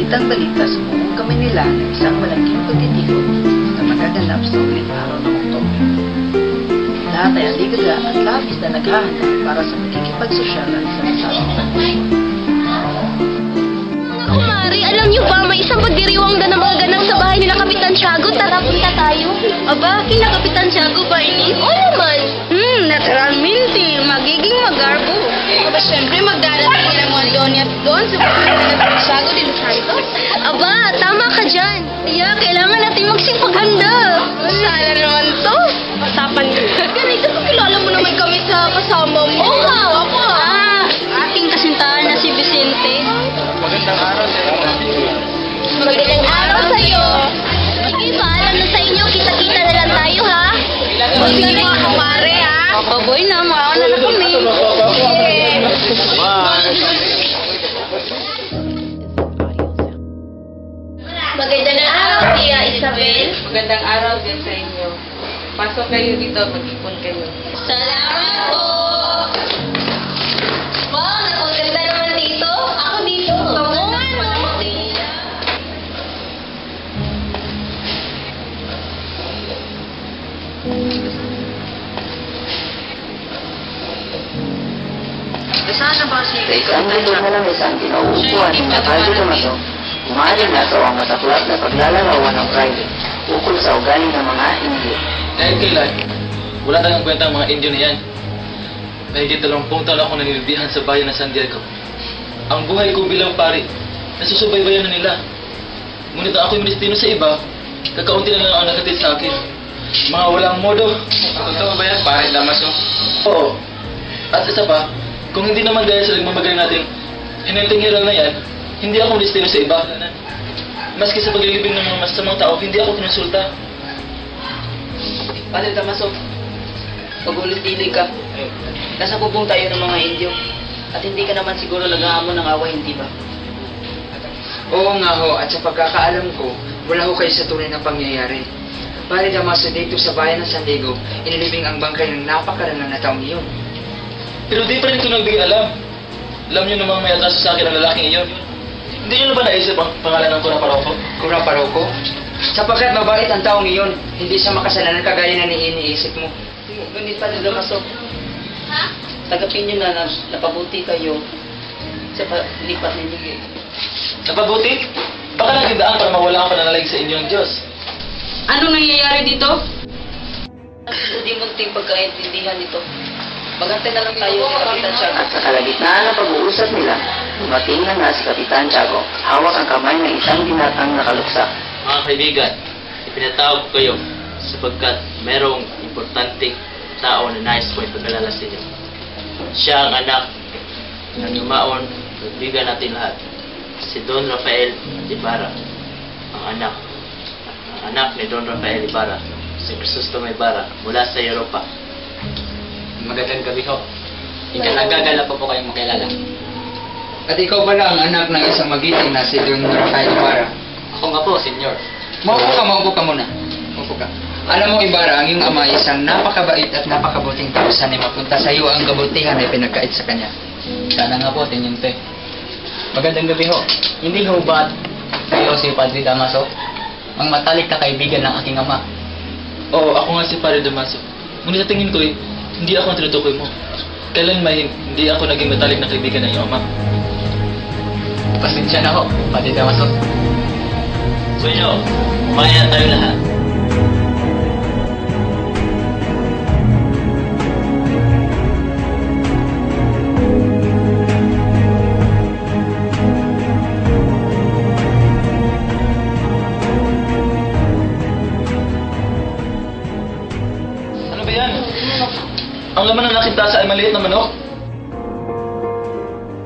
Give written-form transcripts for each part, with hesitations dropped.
Balitang balita sa buong Kamanila na isang malaking pagtitipon na magaganap sa huling araw ng Oktubre. Lahat ay aligaga at labis na naghahanda para sa magkikipagsosyalan sa nasabing pagtitipon. Mga kumari, alam niyo ba may isang pagdiriwang na magaganap sa bahay nila Kapitan Tiago? Tara, punta tayo. Aba, kina Kapitan Tiago ba ini? Oo naman. Naturalmente, magiging magarbo. Aba, syempre magdarating nila mga Donya doon sa bahay nila Tiago de los Santos. Aba, tama ka dyan. Kaya kailangan natin magsipaghanda. Sana naman to. Usapan ko. Ganito, kakilala mo naman kami sa kasama mo. Oo nga, opo. Aking kasintahan na si Vicente. Magandang araw sa iyo. Magandang araw sa'yo. Sige, paalam na sa inyo. Kita-kita na lang tayo, ha? Sige, mga kumare, ha? Boy na, mauna na kami. Bye. Magandang araw, Tia Isabel. Magandang araw din sa inyo. Pasok kayo dito, mag-ipon kayo. Salamat po. Wow, napaganda naman dito. Ako dito. Oo nga, no? Sana ba si Sa isang lingkod na lang isang kinauupuan na Padre Damaso, umaring nato ang mataklat na paglalarawan ng Friday ukol sa ugali ng mga Indio. Dahil kailan, wala tayong kwenta ang mga Indio na yan. Mahigit 30 taon ako nanilbihan sa bayan ng San Diego. Ang buhay ko bilang pari, nasusubaybayan na nila. Ngunit ang ako'y ministino sa iba, kakaunti na lang ang nakatid sa akin. Mga walang modo. Totoo ba yan, pare Damaso? Oo. At isa pa, kung hindi naman dahil sa nagmamagay natin, hinenting hiral na yan, hindi ako ministino sa iba. Maski sa paglilibing ng mga masasamang tao, hindi ako kinonsulta. Padre Damaso, pag-ulit-ilig ka. Nasa bubong tayo ng mga Indio. At hindi ka naman siguro nag-aamon ng away, hindi ba? Oo nga ho, at sa pagkakaalam ko, wala ho kayo sa tunay na pangyayari. Padre Damaso, dito sa bayan ng San Diego, inilibing ang bangkay ng napakaralang na taong iyon. Pero di pa rin ito nagbigay alam. Alam niyo namang may atraso sa akin ang lalaking iyon. Hindi niyo na ba naisip ang pangalan ng Cura Paroko? Cura Paroko? Sapagkat mabait ang taong iyon, hindi siya makasalanan kagaya na iniisip mo. Ngunit Padre Damaso, tagapin niyo na napabuti kayo sa lipat ninyo. Napabuti? Baka naging daan para mawala ang pananalig sa inyong Diyos. Anong nangyayari dito? Hindi munting pagkaintindihan nito. Magantay na lang tayo ni Kapitan Tiago. At sa kalagitnaan ng pag-uusap nila, dumating na nga si Kapitan Tiago, hawak ang kamay ng isang binatang nakaluksak. Mga kaibigan, ipinatawag ko kayo sapagkat merong importanteng tao na nais ko ipagkalala sa inyo. Siya ang anak ng yumaon, kaibigan natin lahat, si Don Rafael Ibarra. Ang anak ni Don Rafael Ibarra, si Crisostomo Ibarra, mula sa Europa. Magandang gabi ho. Nagagala pa po kayong makilala. At ikaw pala ang anak ng isang magiting na si Don Rafael Ibarra. Ako nga po, senyor. Maupo ka muna. Maupo ka. Alam mo, Ibarra, ang iyong ama ay isang napakabait at napakabuting tao. Sana mapunta sa iyo ang kabutihan ay pinagkait sa kanya. Sana nga po, Tenyente. Magandang gabi ho. Hindi ho ba kayo si Padre Damaso? Ang matalik na kaibigan ng aking ama. Oo, ako nga si Padre Damaso. Ngunit sa tingin ko hindi ako ang tinutukoy mo. Kailan may hindi ako naging matalik na kaibigan ng iyong ama? Pasensya na ho, Padre Damaso. So inyo, kumain na tayo lahat. Ano ba yan? Ang laman ng aking tasa ay maliit na manok.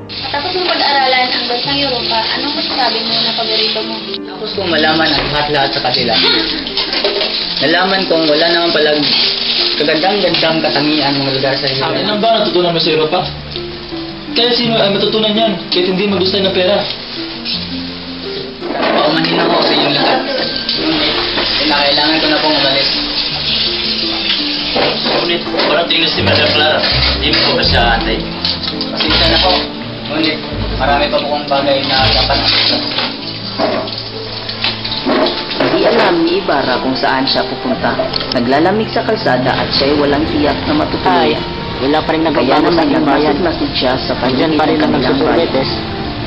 Matapos mong pag-aaralan ang bansang Europa, anong masasabi mo na paborito mo? Tapos kong malaman ang lahat-lahat sa kanila. Nalaman kong wala naman palang kagandang-gandang katangian mga lugar sa Ano Europa. ba natutunan mo sa Europa? Kaya sino ay matutunan yan kahit hindi magustay ng pera? Paumanin ako sa iyong lugar. Kailangan ko na pong umalis. Ngunit, parang tingin si Madam Clara. Hindi mo ba siya antay? Pasensya na po. Ngunit, marami pa po kong bagay na dapat Hindi alam ni Ibarra kung saan siya pupunta. Naglalamig sa kalsada at siya'y walang tiyak na matutuluyan. Wala pa rin Kaya nagbabago sa naman inyong bayan. nagmasad-masad siya sa Andyan pa rin ang nagsusurbetes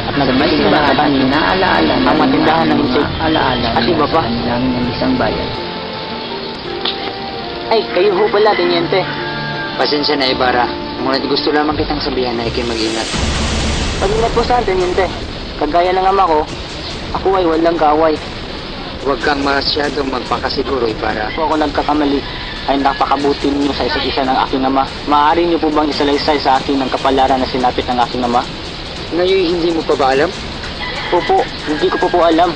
at Sa may nagtitinda ng simbahan, kabanin. inaalaala na Ang matindahan ng mga isip. alaala At iba sa pa. kanilang isang bayan. Ay, kayo ho pala, Teniente. Pasensya na, Ibarra. Ngunit gusto lamang kitang sabihan na ikay mag-ingat. Pag-ingat po saan, Teniente. Kagaya ng ama ko, ako ay walang kaaway. Huwag kang masyadong magpakasiguro, Ibarra. Kung ako nagkakamali, ay napakabuti ninyo sa isa't isa ng aking ama. Maaari niyo po bang isalaysay sa akin ng kapalaran na sinapit ng aking ama? Ngayon hindi mo pa ba alam? Opo, hindi ko po alam.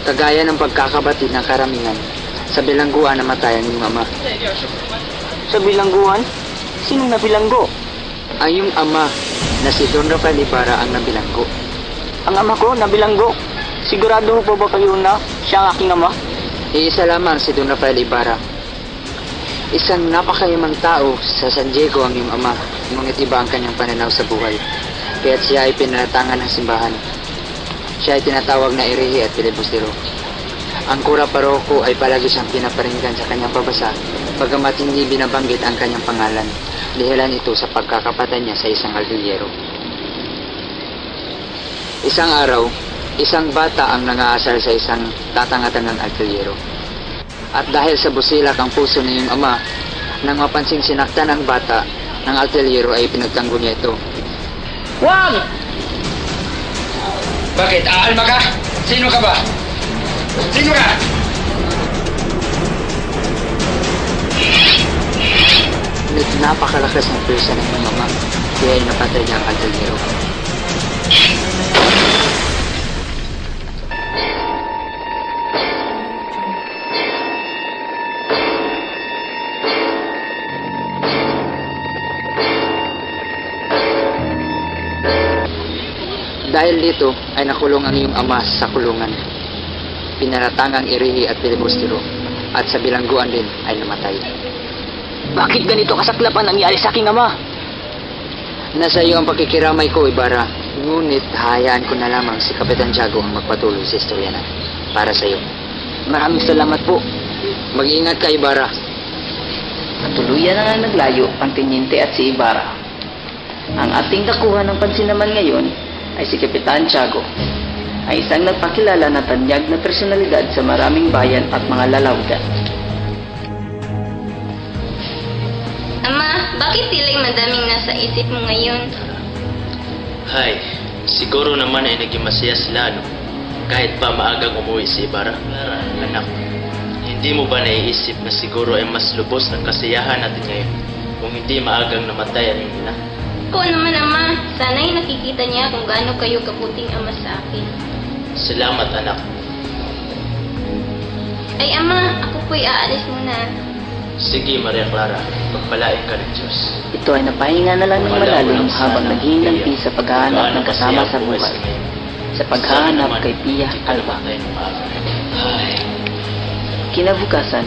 Kagaya ng pagkakabatid ng karamihan, sa bilangguan namatay ang iyong ama. Sa bilangguan, sinong nabilanggo? Ang iyong ama na si Don Rafael Ibarra ang nabilanggo. Ang ama ko nabilanggo. Sigurado po ba kayo na siya ang aking ama? Iisa lamang si Don Rafael Ibarra. Isang napakayamang tao sa San Diego ang iyong ama, ngunit iba ang kanyang pananaw sa buhay. Kaya't siya ay pinaratangan ng simbahan. Siya ay tinatawag na Erehi at Pilibustero. Ang kura paroko ay palagi siyang pinaparinggan sa kanyang pabasa, bagamat hindi binabanggit ang kanyang pangalan. Dahilan ito sa pagkakapatay niya sa isang albilyero. Isang araw, isang bata ang nangaasar sa isang tatangatangang albilyero. At dahil sa busilak ang puso ng iyong ama, nang mapansing sinaktan ang bata, ng albilyero ay pinagtanggol niya ito. Wag! Bakit? Aalma ka? Sino ka ba? Sino ka? Ngunit napakalakas ng pwersa ng iyong mama, kaya ay napatay niya ang albilyero. Dahil dito ay nakulong ang iyong ama sa kulungan. Pinaratangang Erehi at Pilibustero at sa bilangguan din ay namatay. Bakit ganito kasaklap ang nangyari sa aking ama? Nasa iyo ang pakikiramay ko, Ibarra. Ngunit hayaan ko na lamang si Kapitan Tiago ang magpatuloy sa istorya na para sa iyo. Maraming salamat po. Mag-ingat ka, Ibarra. Tuluyan na nga naglayo ang Teniente at si Ibarra. Ang ating nakuha ng pansin naman ngayon ay si Kapitan Tiago, ay isang nagpakilala na tanyag na personalidad sa maraming bayan at mga lalawgan. Ama, bakit tila madaming nasa isip mo ngayon? Hay, siguro naman ay naging masaya sila, no? Kahit pa maagang umuwi si Ibarra. Anak, hindi mo ba naiisip na siguro ay mas lubos ng kasiyahan natin ngayon kung hindi maagang namatay ang iyong ina? Ako naman, Ama. Sana'y nakikita niya kung gaano kayo kabuting ama sa akin. Salamat, anak. Ay, Ama, ako po'y aalis muna. Sige, Maria Clara, pagpalain ka ng Diyos. Ito ay napahinga na lang ng malalim habang naghihinanti sa paghahanap ng kasama sa buhay. Sa paghahanap kay Pia Alba. Kinabukasan,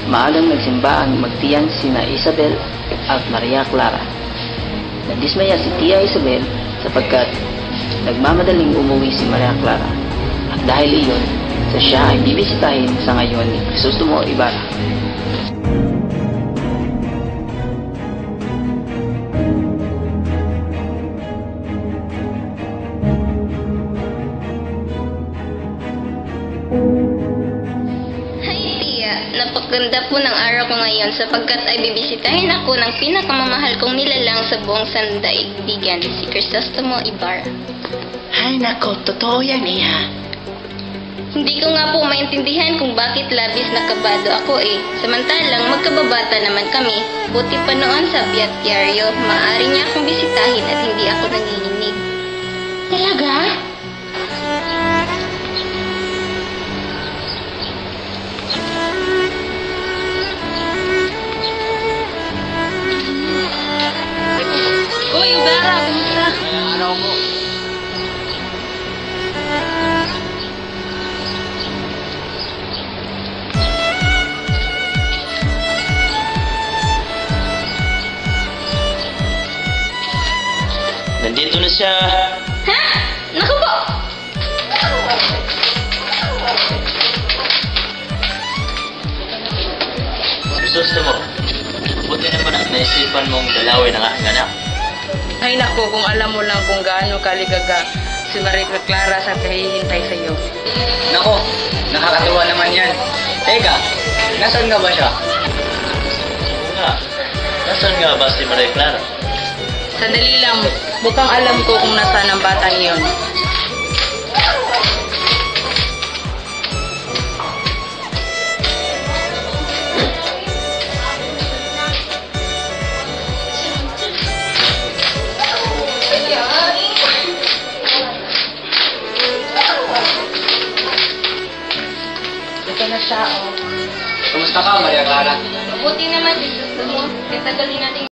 maagang nagsimba ang magtiyang sina Isabel at Maria Clara. Nadismaya si Tia Isabel sapagkat nagmamadaling umuwi si Maria Clara. At dahil iyon, sa siya ay bibisitahin sa ngayon ni Crisostomo Ibarra. Napakaganda po ng araw ko ngayon sapagkat ay bibisitahin ako ng pinakamamahal kong nilalang sa buong sandaigdigan, si Crisostomo Ibarra. Ay nako, totoo yan Iha. Hindi ko nga po maintindihan kung bakit labis na kabado ako eh. Samantalang magkababata naman kami. Buti pa noon sa biyatyaryo, maaari niya akong bisitahin at hindi ako nanginginig. Talaga? Uy, Ibarra, kumusta? Ano mo? Nandito na siya. Ha? Naku po! gusto mo. Buti naman ang naisipan mong dalawin ang aking anak. Ay nako, kung alam mo lang kung gaano kaligaga si Maria Clara sa kahihintay sa iyo. Nako, nakakatuwa naman yan. Teka, nasaan nga ba siya? Oo nga. Nasaan nga ba si Maria Clara? Sandali lang, mukhang alam ko kung nasaan ang batang iyon. Ito na siya, oh. Kumusta ka, Maria Clara? Mabuti naman si gusto mo. Katagalin natin.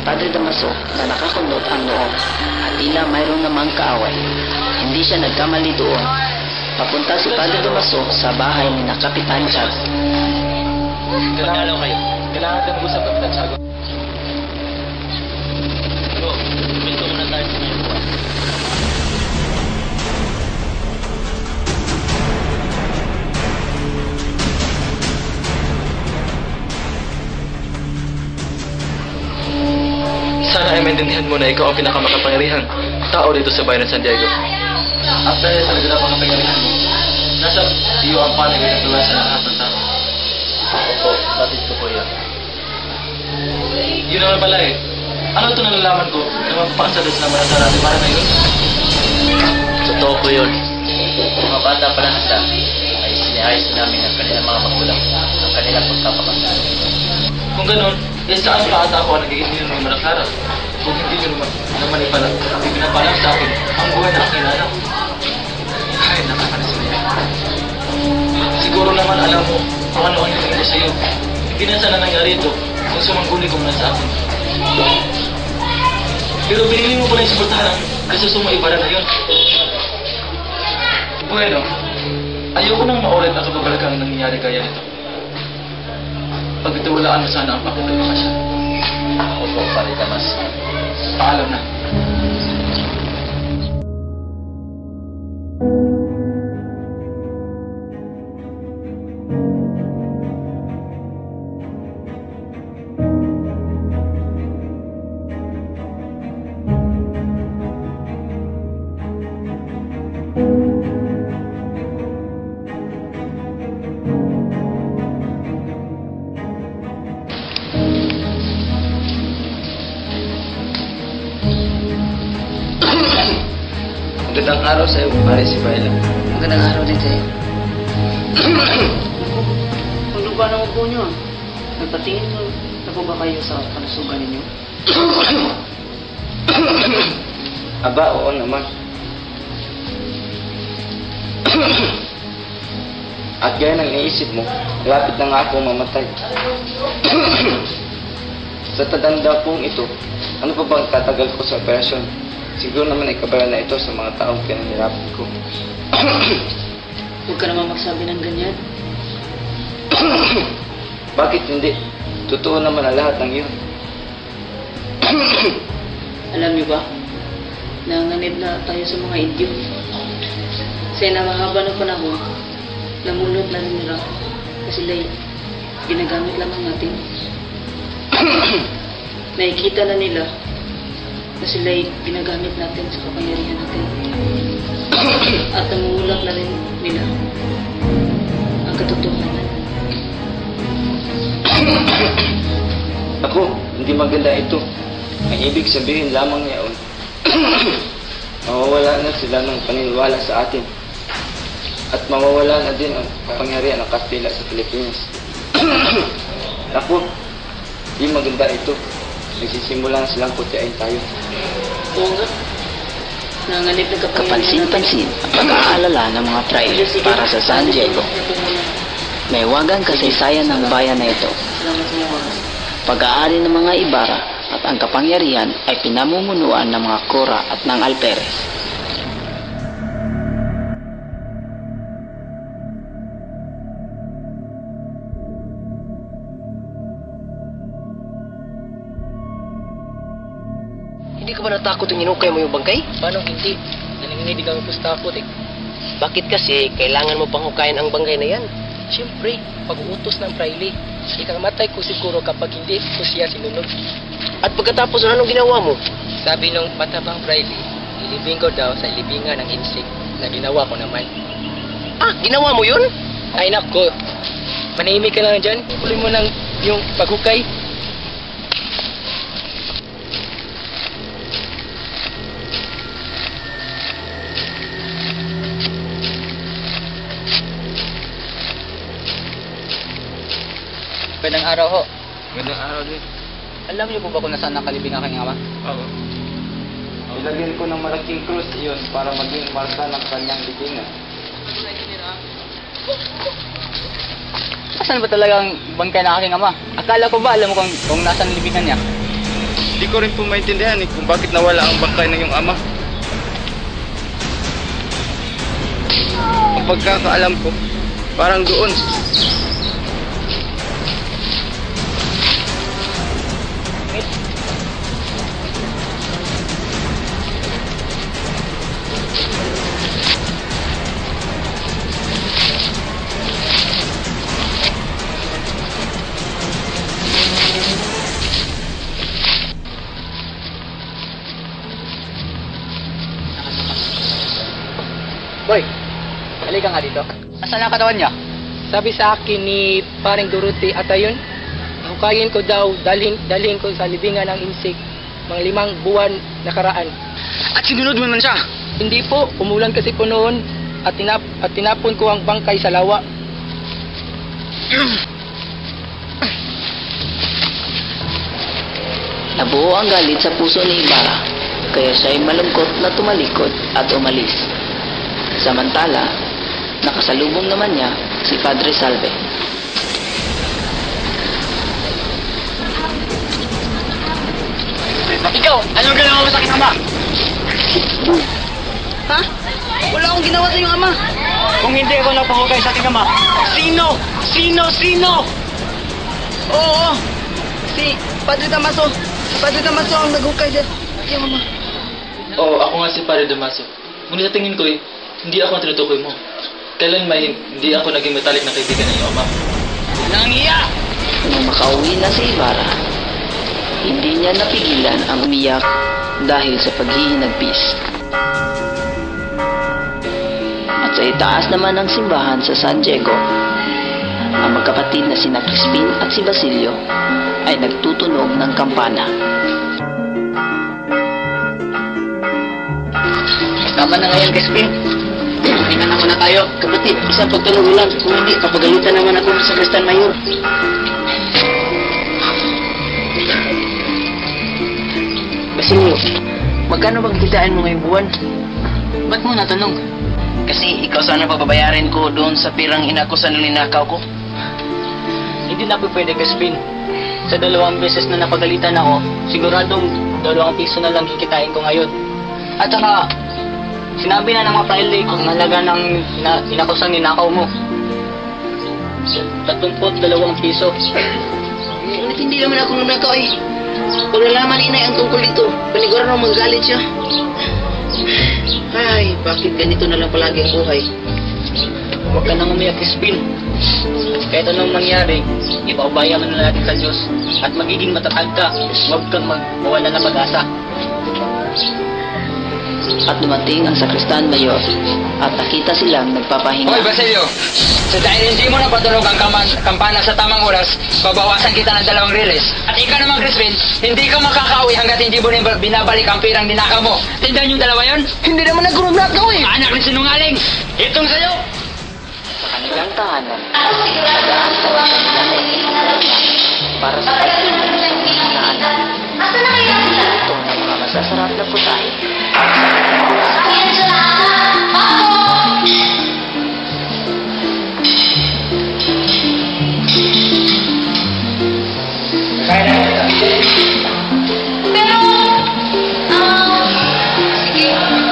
Padre Damaso na nakakunot ang noo at tila mayroong namang kaaway. Hindi siya nagkamali doon. Papunta si Padre Damaso sa bahay ni Kapitan Tiago. Magdalaw kayo. Kailangan ka mag-usap, Kapitan Tiago. Bro, gusto muna tayo sa ngayon buwan. Sana ay maintindihan mo na ikaw ang pinakamakapangyarihang tao dito sa bayan ng San Diego. At dahil sa nagdala pangkapangyarihan mo, nasa iyo ang panagay ng tuwa sa lahat ng tao. Opo, batid ko po yan. Yun naman pala eh. Ano ito nalalaman ko na magpasadas naman sa natin para ngayon? Totoo po yun. Mga bata pa lang sila ay siniayos namin ang kanilang mga magulang, ang kanilang pagkapakasal. Kung ganun, Eh saan pa ata ako ang nagiging ninong ni Maria Clara? Kung hindi nyo naman ipinapalam sa akin ang buhay na aking anak. Ay, nakakalasaya. Siguro naman alam mo kung ano ang hiniling ko sa'yo. Hindi na sana nangyari ito kung sumangguni ko muna sa akin. Pero pinili mo pala yung suportahan ang kasusumang Ibarra na yun. Bueno, ayoko nang maulit ang kababalagang nangyayari kaya nito. Pagkatiwalaan mo sana ang pagkakasya. Opo, pare Damas. Paalam na. Magandang araw sa iyo, pare Sibayla. Magandang araw din sa'yo. Ano ba naman po nyo? Nagpatingin mo na po ba kayo sa kalusugan ninyo? Aba, oo naman. At gaya ng naisip mo, lapit na nga akong mamatay. Sa tadanda pong ito, ano pa bang tatagal ko sa operasyon? Siguro naman ay kabayan na ito sa mga taong pinanirapan ko. Huwag ka naman magsabi ng ganyan. Bakit hindi? Totoo naman ang lahat ng yun. Alam niyo ba, nanganib na tayo sa mga Indio. Sa mahaba ng panahon, namulot na rin nila kasi sila'y ginagamit lamang natin. Nakikita na nila na sila'y ginagamit natin sa kapangyarihan natin. At namumulak na rin nila ang katotohanan. Ako, hindi maganda ito. Ang ibig sabihin lamang yaon, mawawala na sila ng paniniwala sa atin. At mawawala na din ang kapangyarihan ng Kastila sa Pilipinas. Ako, hindi maganda ito. Nagsisimula na silang putiain tayo. Oo nga. Nanganib na kapangyarihan Kapansin-pansin ang pag-aalala ng mga tribe para sa San Diego. May wagang kasaysayan ng bayan na ito. Salamat sa iyo. Pag-aari ng mga Ibarra at ang kapangyarihan ay pinamumunuan ng mga Cora at ng Alperes. Hindi ka ba natakot yung inukay mo yung bangkay? Paano hindi? Nanginginig ang pustakot eh. Bakit kasi kailangan mo pang hukayin ang bangkay na yan? Siyempre, pag-uutos ng praile, ikamatay ko siguro kapag hindi ko siya sinunod. At pagkatapos anong ginawa mo? Sabi nung matabang praile, ilibing ko daw sa libingan ng insik na ginawa ko naman. Ah, ginawa mo yun? Ay nako, manahimik ka lang dyan. Tuloy mo ng yung paghukay. Magandang araw ho. Magandang araw din. Alam niyo po ba kung nasaan nakalibing ang aking ama? Oo. Ilagyan ko ng malaking krus iyon para maging marka ng kanyang libingan. Asan ba talaga ang bangkay ng aking ama? Akala ko ba alam mo kung nasaan libingan niya? Hindi ko rin po maintindihan kung bakit nawala ang bangkay ng iyong ama. Ang pagkakaalam ko, parang doon. Boy, halika nga dito. Asan ang katawan niya? Sabi sa akin ni paring Dorothy at ayun, hukayin ko daw, dalhin ko sa libingan ng insik, mga 5 buwan nakaraan. At sinunod mo naman siya? Hindi po, umulan kasi po noon at tinapon ko ang bangkay sa lawa. Nabuo ang galit sa puso ni Ibarra, kaya siya ay malungkot na tumalikod at umalis. Samantala, nakasalubong naman niya si Padre Salve. Ikaw, anong ginawa mo sa aking ama? Ha? Wala akong ginawa sa iyong ama. Kung hindi ako napahukay sa aking ama, sino? Sino? Oo. Si Padre Damaso. Si Padre Damaso ang naghukay sa iyong ama. Oo, ako nga si Padre Damaso. Ngunit sa tingin ko hindi ako ang tinutukoy mo. Kailan may hindi ako naging matalik na kaibigan ng iyong ama. Nangiya! Nung makauwi na si Ibarra, hindi niya napigilan ang umiyak dahil sa paghihinagpis. At sa itaas naman ng simbahan sa San Diego, ang magkapatid na sina Crispin at si Basilio ay nagtutunog ng kampana. Tama na ngayon, Crispin. Tingnan naman na tayo. Kapatid, isang pagtunog lang. Kung hindi, papagalitan naman ako sa Kristan Mayor. Basilio, magkano bang kitaan mo ngayong buwan? Ba't mo natanong? Kasi ikaw sana pababayarin ko doon sa pirang inakusan na linakaw ko. Hindi na po pwede, Crispin. Sa 2 beses na napagalitan ako, siguradong 2 piso na lang kikitain ko ngayon. At saka, sinabi na ng mga paili ang halaga ng inakusang ninakaw mo. 32 piso. Ngunit hindi naman ako nanakaw eh. Kung nalaman ni Inay ang tungkol dito, panigurado magalit siya. Ay, bakit ganito na lang palagi ang buhay? Huwag ka nang umiyak, Crispin. Kahit anong mangyari, ipaubayan mo na natin sa Diyos at magiging matatag ka. Huwag kang mawala ng pag-asa. At dumating ang Sakristan Mayor at nakita silang nagpapahinga. Hoy, Basilio! Sa dahil hindi mo napatunog ang kampana sa tamang oras, babawasan kita ng 2 riles. At ikaw naman, Crispin, hindi ka makakauwi hanggat hindi mo binabalik ang pirang ninakaw mo. Tindahan yung 2 yon? Hindi naman nagkurumnakaw eh! Anak ni sinungaling! Itong sa'yo! Sa kanilang tahanan, nagaan sa kanilang para sa pagtinig ng mga anak. Ito ng mga masasarap na putahe.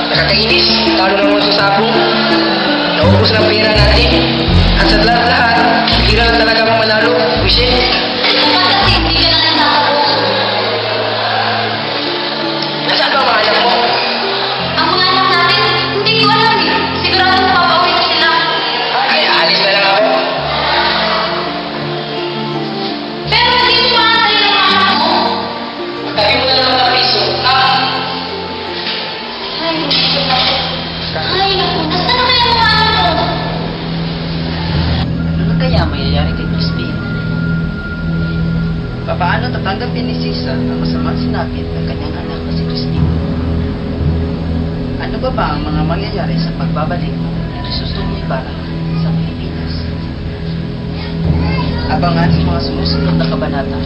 Nakakainis, talo ng mga susabong. Naubos ng pera natin. At sa lahat, hirap talaga mong manalo. Michelle. Nasaan ba ang mga anak mo? Ang mga anak natin, hindi ko alam eh. Sigurado mapapauwi ko sila. Ay, alis na lang ako. Pero hindi mo maantay ng mga anak mo. Tabi mo na lang mga piso. Ah! Ay, naku. Nasaan na kaya mga anak mo? Ano na kaya mayayari kay Crispin? Paano tatanggapin ni Sisa ang masamang sinapit ng kanyang anak na si Crispin? Ano ba ang mga mangyayari sa pagbabalik ni Crisostemo Ibarra sa Pilipinas? Abangan sa mga sumusunod na kabanata.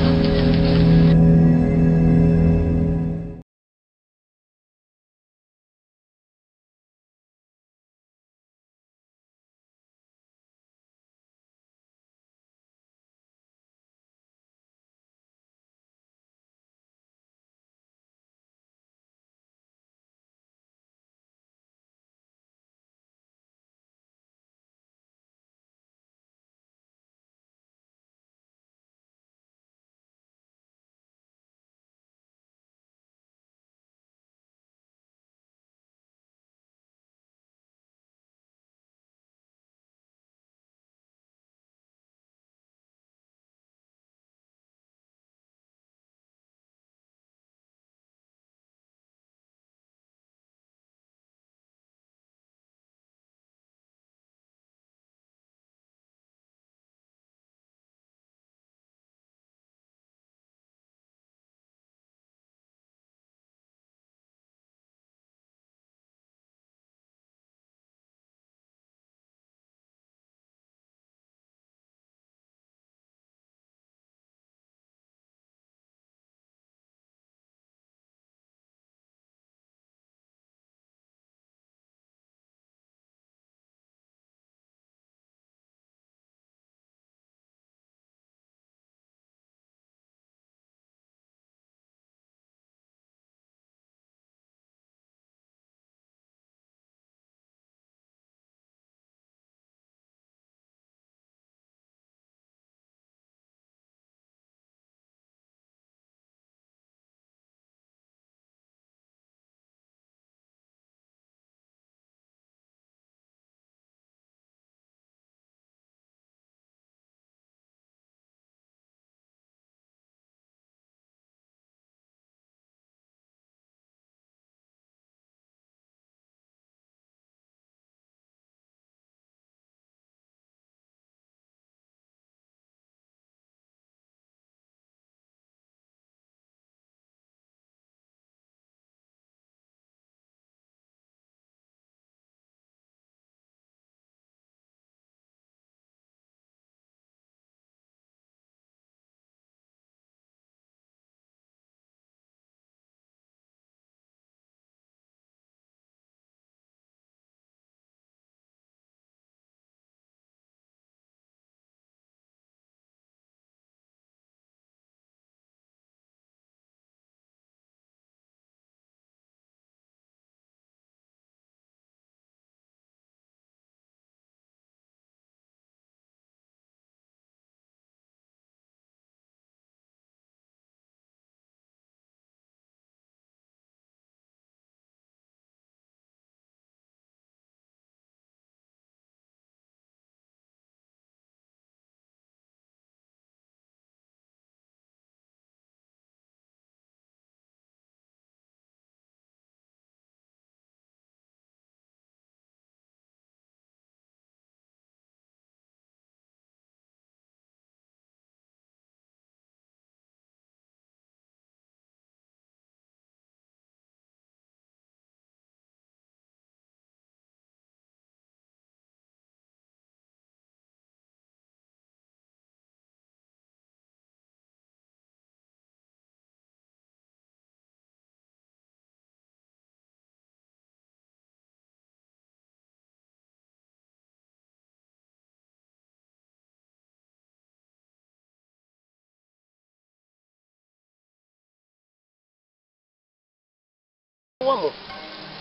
mo.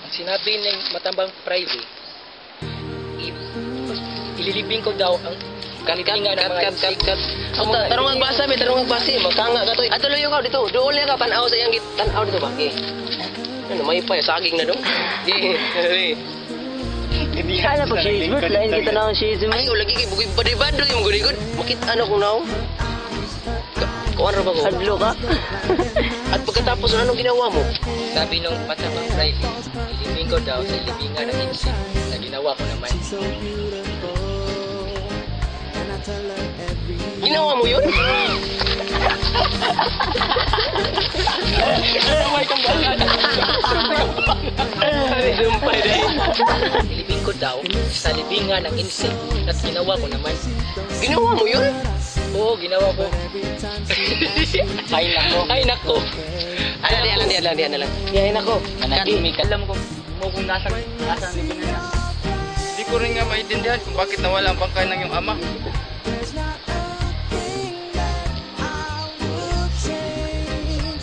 Ang sinabi ng matambang private, ililibing ko daw ang kalibingan ng mga insect. Tarong agbasa, may tarong agbasa. Magkanga ka to. Atuloy ka dito. Doon ka tanaw sa iyang tanaw dito ba? Ano, may pa, saging na doon. Kala pag shizmut, lain kita na ang shizmut. Ay, lagi kay bukid badibado yung gurigod. Makita ano kung now? Kuwan ra ba ko? Hadlo ka. At pagkatapos, anong ginawa mo? Sabi nung matambang private, ilibing ko daw sa libingan ng insect na ginawa ko naman. Ginawa mo yun? Sumpay dahil. Ilibing ko daw sa libingan ng insect na ginawa ko naman. Ginawa mo yun? Oo, ginawa ko. Ay nako. Alam lang. Ay nako. Alam ko kung nasa libingan na. Hindi ko rin nga maintindihan kung bakit nawala ang bangkay ng iyong ama.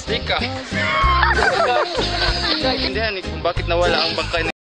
Ika. Hindi ko maintindihan kung bakit nawala ang bangkay ng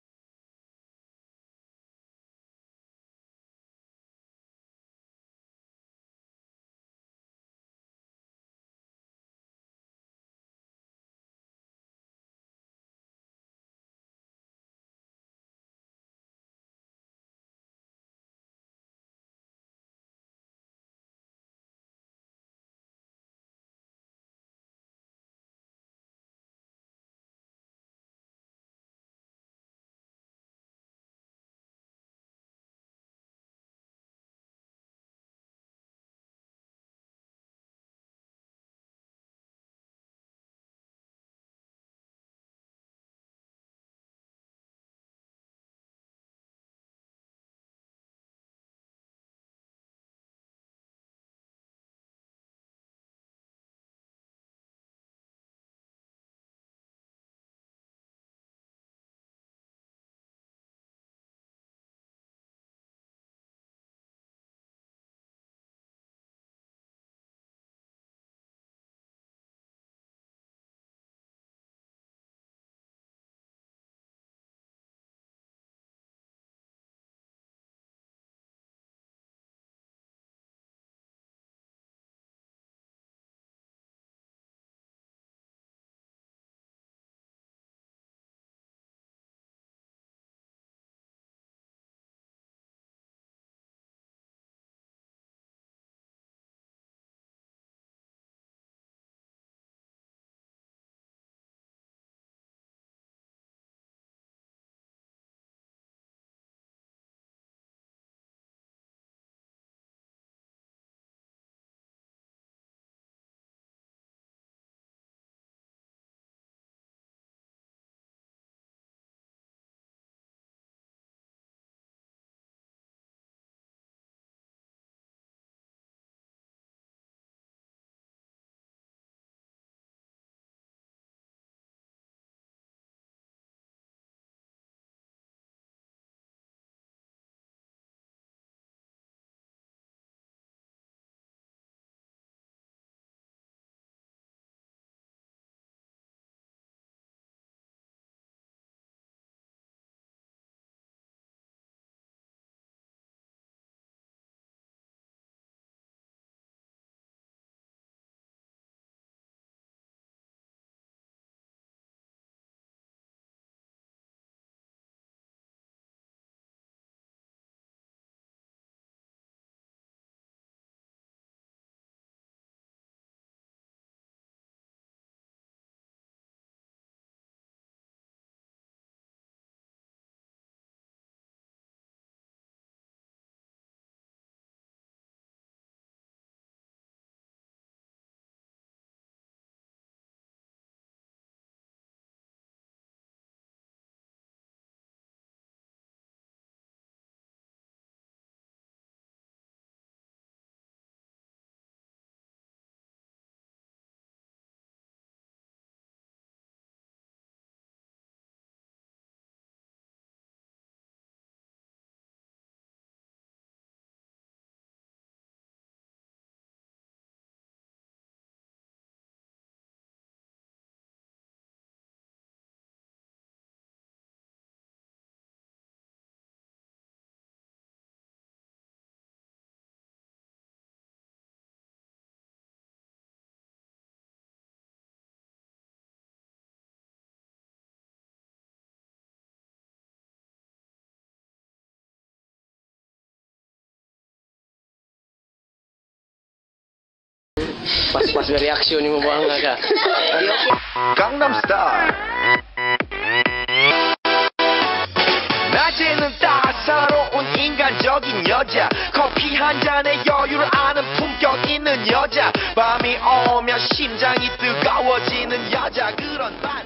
Mas may reaksyon mo ba nga ka? Gangnam Style. 낮에는 따사로운 인간적인 여자 커피 한 잔에 여유를 아는 품격 있는 여자 밤이 오면 심장이 뜨거워지는 여자 그런 반